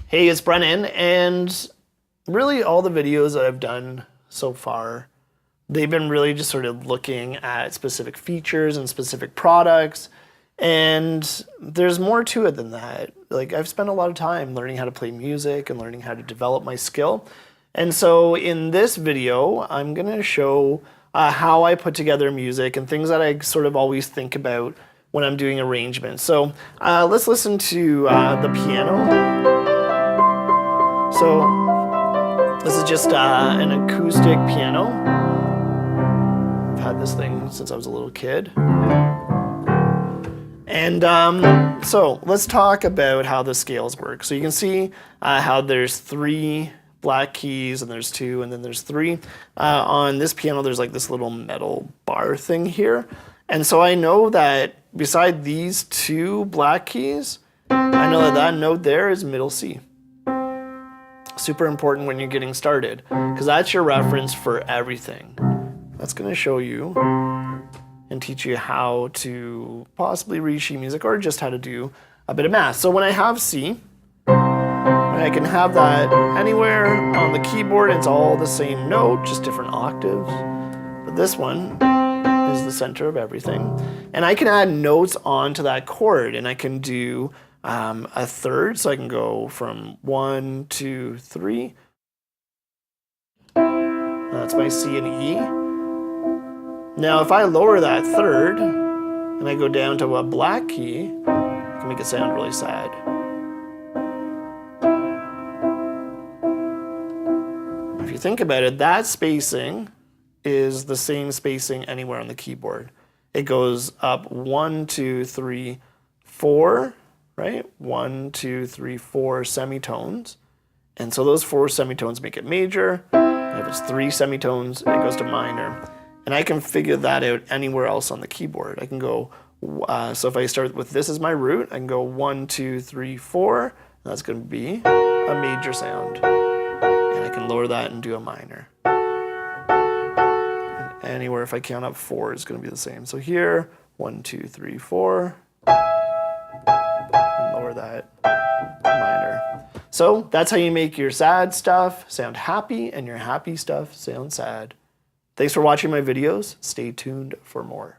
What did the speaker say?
Hey, it's Brennan, and really all the videos that I've done so far, they've been really just sort of looking at specific features and specific products, and there's more to it than that. Like, I've spent a lot of time learning how to play music and learning how to develop my skill. And so in this video, I'm gonna show how I put together music and things that I sort of always think about when I'm doing arrangements. So let's listen to the piano. So this is just an acoustic piano. I've had this thing since I was a little kid. And so let's talk about how the scales work. So you can see how there's 3 black keys and there's 2 and then there's 3. On this piano there's like this little metal bar thing here. And so I know that beside these 2 black keys, I know that that note there is middle C. Super important when you're getting started, because that's your reference for everything. That's going to show you and teach you how to possibly read sheet music or just how to do a bit of math. So when I have C, I can have that anywhere on the keyboard. It's all the same note, just different octaves. But this one is the center of everything. And I can add notes onto that chord, and I can do a third, so I can go from 1, 2, 3. That's my C and E. Now if I lower that third and I go down to a black key, I can make it sound really sad. If you think about it, that spacing is the same spacing anywhere on the keyboard. It goes up 1, 2, 3, 4. Right? 1, 2, 3, 4 semitones. And so those 4 semitones make it major. And if it's 3 semitones, it goes to minor. And I can figure that out anywhere else on the keyboard. I can go, so if I start with this as my root, I can go 1, 2, 3, 4. And that's going to be a major sound. And I can lower that and do a minor. And anywhere, if I count up 4, is going to be the same. So here, 1, 2, 3, 4. Lower that minor. So that's how you make your sad stuff sound happy and your happy stuff sound sad. Thanks for watching my videos. Stay tuned for more.